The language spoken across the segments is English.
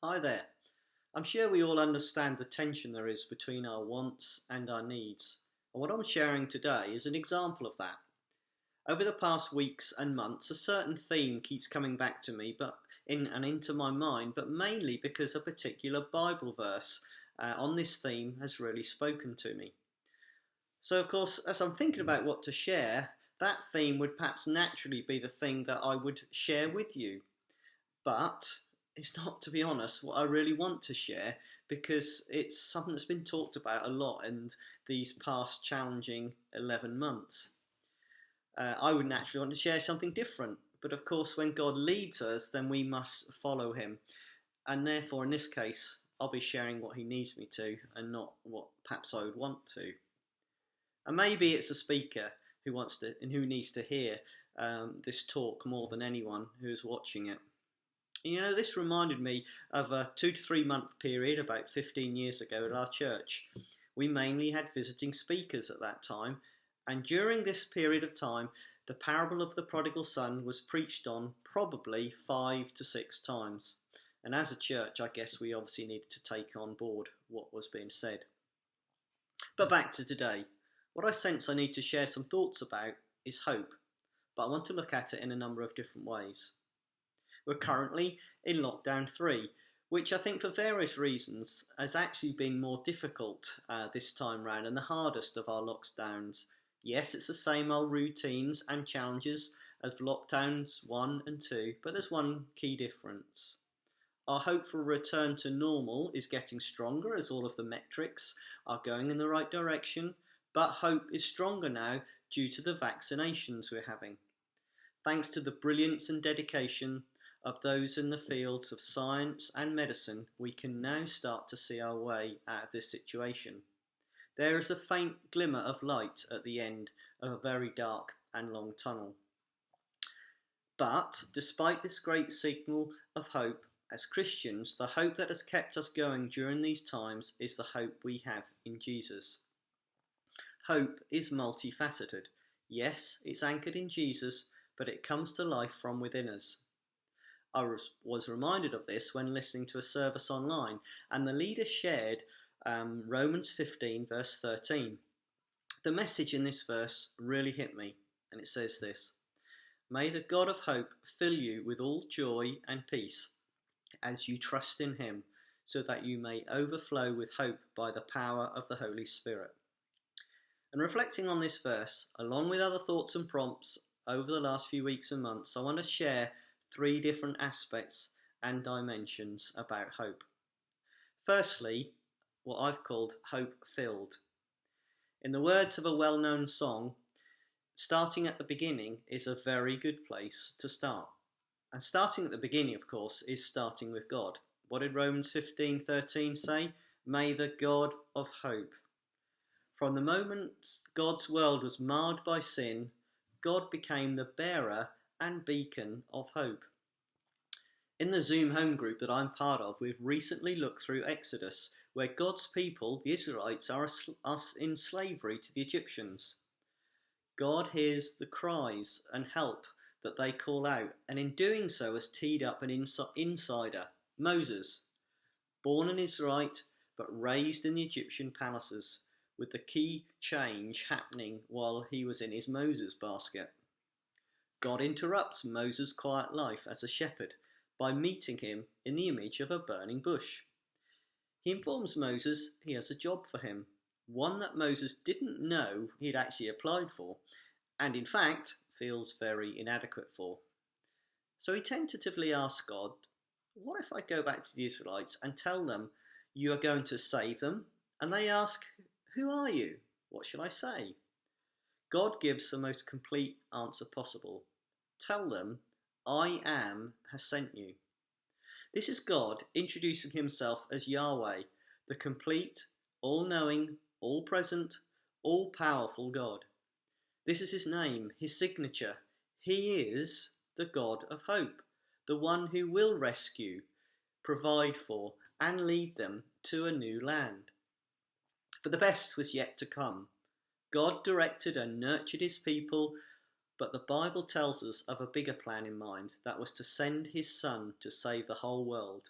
Hi there. I'm sure we all understand the tension there is between our wants and our needs. And what I'm sharing today is an example of that. Over the past weeks and months, a certain theme keeps coming back to me, but into my mind, but mainly because a particular Bible verse on this theme has really spoken to me. So, of course, as I'm thinking about what to share, that theme would perhaps naturally be the thing that I would share with you. But it's not, to be honest, what I really want to share because it's something that's been talked about a lot in these past challenging 11 months. I would naturally want to share something different, but of course, when God leads us, then we must follow Him. And therefore, in this case, I'll be sharing what He needs me to and not what perhaps I would want to. And maybe it's a speaker who wants to and who needs to hear this talk more than anyone who is watching it. This reminded me of a 2 to 3 month period about 15 years ago at our church. We mainly had visiting speakers at that time, and during this period of time, the parable of the prodigal son was preached on probably 5 to 6 times. And as a church, I guess we obviously needed to take on board what was being said. But back to today. What I sense I need to share some thoughts about is hope, but I want to look at it in a number of different ways. We're currently in lockdown 3, which I think for various reasons has actually been more difficult this time round and the hardest of our lockdowns. Yes, it's the same old routines and challenges as lockdowns 1 and 2, but there's one key difference. Our hope for a return to normal is getting stronger as all of the metrics are going in the right direction, but hope is stronger now due to the vaccinations we're having. Thanks to the brilliance and dedication of those in the fields of science and medicine, we can now start to see our way out of this situation. There is a faint glimmer of light at the end of a very dark and long tunnel. But despite this great signal of hope, as Christians, the hope that has kept us going during these times is the hope we have in Jesus. Hope is multifaceted. Yes, it's anchored in Jesus, but it comes to life from within us. I was reminded of this when listening to a service online, and the leader shared Romans 15 verse 13. The message in this verse really hit me, and it says this: "May the God of hope fill you with all joy and peace as you trust in Him, so that you may overflow with hope by the power of the Holy Spirit." And reflecting on this verse, along with other thoughts and prompts over the last few weeks and months, I want to share 3 different aspects and dimensions about hope. Firstly, what I've called hope-filled. In the words of a well-known song, starting at the beginning is a very good place to start. And starting at the beginning, of course, is starting with God. What did Romans 15:13 say? May the God of hope. From the moment God's world was marred by sin, God became the bearer and beacon of hope. In the Zoom home group that I'm part of, we've recently looked through Exodus, where God's people, the Israelites, are in slavery to the Egyptians. God hears the cries and help that they call out, and in doing so has teed up an insider, Moses, born an Israelite but raised in the Egyptian palaces, with the key change happening while he was in his Moses basket. God interrupts Moses' quiet life as a shepherd by meeting him in the image of a burning bush. He informs Moses he has a job for him, one that Moses didn't know he'd actually applied for, and in fact feels very inadequate for. So he tentatively asks God, what if I go back to the Israelites and tell them you are going to save them? And they ask, who are you? What shall I say? God gives the most complete answer possible. Tell them, I am has sent you. This is God introducing himself as Yahweh, the complete, all-knowing, all-present, all-powerful God. This is his name, his signature. He is the God of hope, the one who will rescue, provide for, and lead them to a new land. But the best was yet to come. God directed and nurtured his people, but the Bible tells us of a bigger plan in mind, that was to send his Son to save the whole world.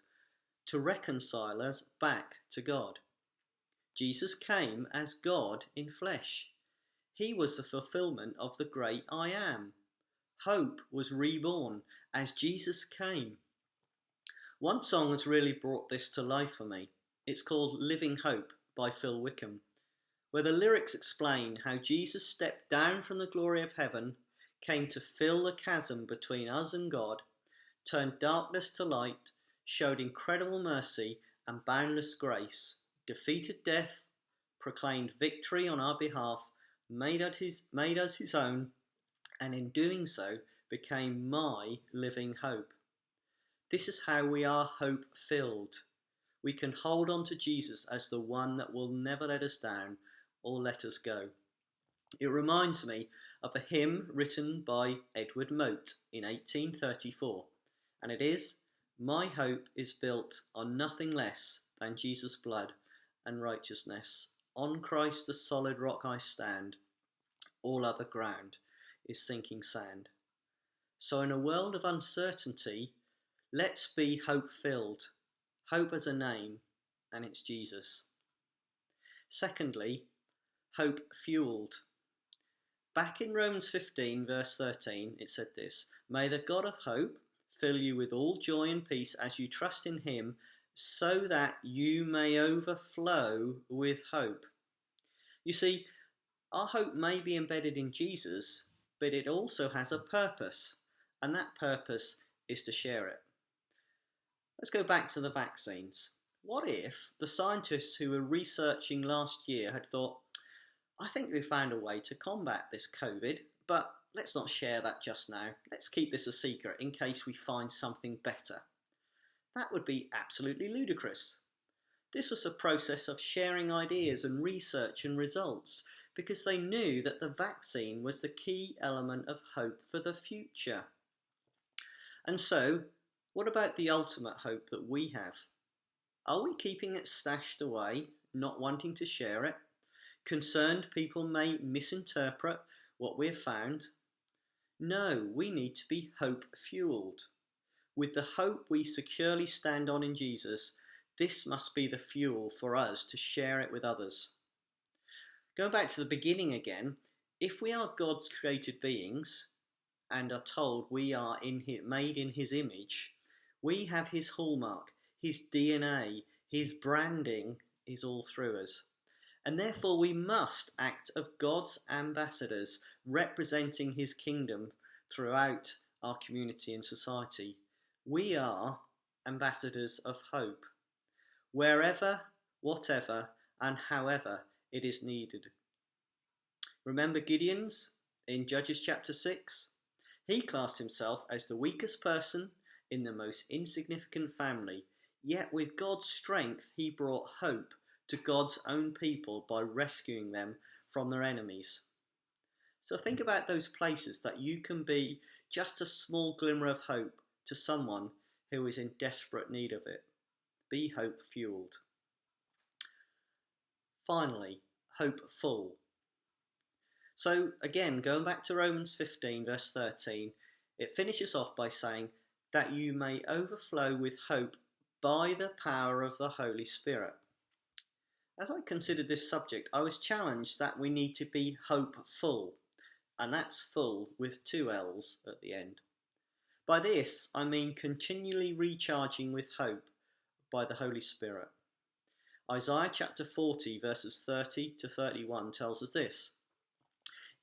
to reconcile us back to God. Jesus came as God in flesh. He was the fulfillment of the great I am. Hope was reborn as Jesus came. One song has really brought this to life for me. It's called Living Hope by Phil Wickham, where the lyrics explain how Jesus stepped down from the glory of heaven, came to fill the chasm between us and God, turned darkness to light, showed incredible mercy and boundless grace, defeated death, proclaimed victory on our behalf, made us his own, and in doing so became my living hope. This is how we are hope filled. We can hold on to Jesus as the one that will never let us down or let us go. It reminds me of a hymn written by Edward Mote in 1834, and it is, "My hope is built on nothing less than Jesus' blood and righteousness. On Christ the solid rock I stand, all other ground is sinking sand." So in a world of uncertainty, let's be hope-filled. Hope as a name, and it's Jesus. Secondly, hope-fueled. Back in Romans 15, verse 13, it said this, "May the God of hope fill you with all joy and peace as you trust in him, so that you may overflow with hope." You see, our hope may be embedded in Jesus, but it also has a purpose, and that purpose is to share it. Let's go back to the vaccines. What if the scientists who were researching last year had thought, "I think we found a way to combat this COVID, but let's not share that just now. Let's keep this a secret in case we find something better." That would be absolutely ludicrous. This was a process of sharing ideas and research and results because they knew that the vaccine was the key element of hope for the future. And so, what about the ultimate hope that we have? Are we keeping it stashed away, not wanting to share it? Concerned people may misinterpret what we have found? No, we need to be hope-fueled. With the hope we securely stand on in Jesus, this must be the fuel for us to share it with others. Going back to the beginning again, if we are God's created beings and are told we are made in his image, we have his hallmark, his DNA, his branding is all through us. And therefore we must act as God's ambassadors, representing his kingdom throughout our community and society. We are ambassadors of hope, wherever, whatever, and however it is needed. Remember Gideon's in Judges chapter 6? He classed himself as the weakest person in the most insignificant family, yet with God's strength he brought hope to God's own people by rescuing them from their enemies. So think about those places that you can be just a small glimmer of hope to someone who is in desperate need of it. Be hope-fueled. Finally, hopeful. So again, going back to Romans 15, verse 13, it finishes off by saying that you may overflow with hope by the power of the Holy Spirit. As I considered this subject, I was challenged that we need to be hopeful, and that's full with two L's at the end. By this, I mean continually recharging with hope by the Holy Spirit. Isaiah chapter 40, verses 30 to 31 tells us this.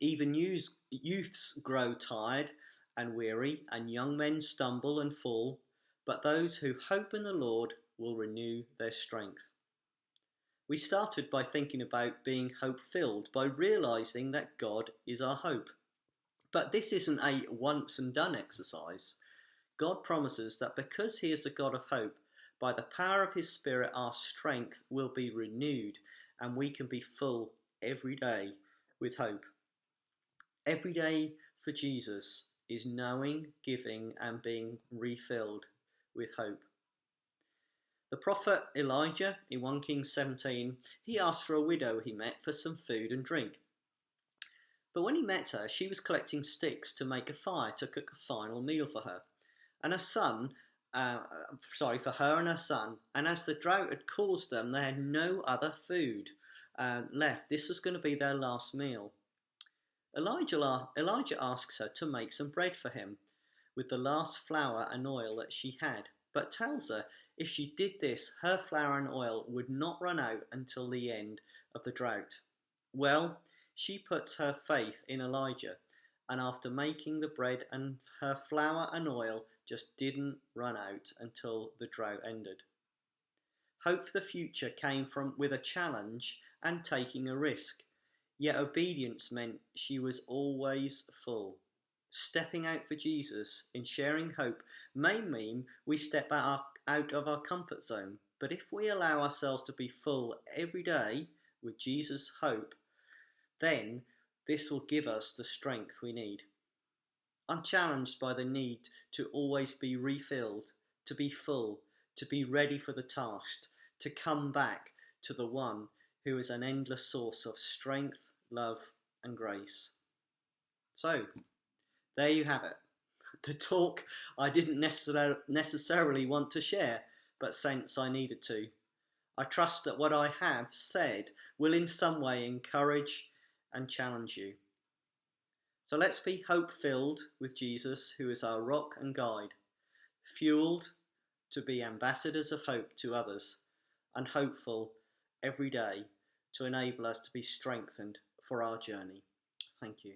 Even youths grow tired and weary, and young men stumble and fall, but those who hope in the Lord will renew their strength. We started by thinking about being hope-filled, by realising that God is our hope. But this isn't a once and done exercise. God promises that because he is the God of hope, by the power of his Spirit our strength will be renewed and we can be full every day with hope. Every day for Jesus is knowing, giving and being refilled with hope. The prophet Elijah in 1 Kings 17, he asked for a widow he met for some food and drink. But when he met her, she was collecting sticks to make a fire to cook a final meal for her. And her son for her and her son. And as the drought had caused them, they had no other food left. This was going to be their last meal. Elijah asks her to make some bread for him with the last flour and oil that she had, but tells her if she did this, her flour and oil would not run out until the end of the drought. Well, she puts her faith in Elijah, and after making the bread and her flour and oil just didn't run out until the drought ended. Hope for the future came from with a challenge and taking a risk, yet obedience meant she was always full. Stepping out for Jesus in sharing hope may mean we step out of our comfort zone, but if we allow ourselves to be full every day with Jesus' hope, then this will give us the strength we need. I'm challenged by the need to always be refilled, to be full, to be ready for the task, to come back to the one who is an endless source of strength, love, and grace. So, there you have it. The talk I didn't necessarily want to share, but sense I needed to. I trust that what I have said will in some way encourage and challenge you. So let's be hope-filled with Jesus, who is our rock and guide, fueled to be ambassadors of hope to others, and hopeful every day to enable us to be strengthened for our journey. Thank you.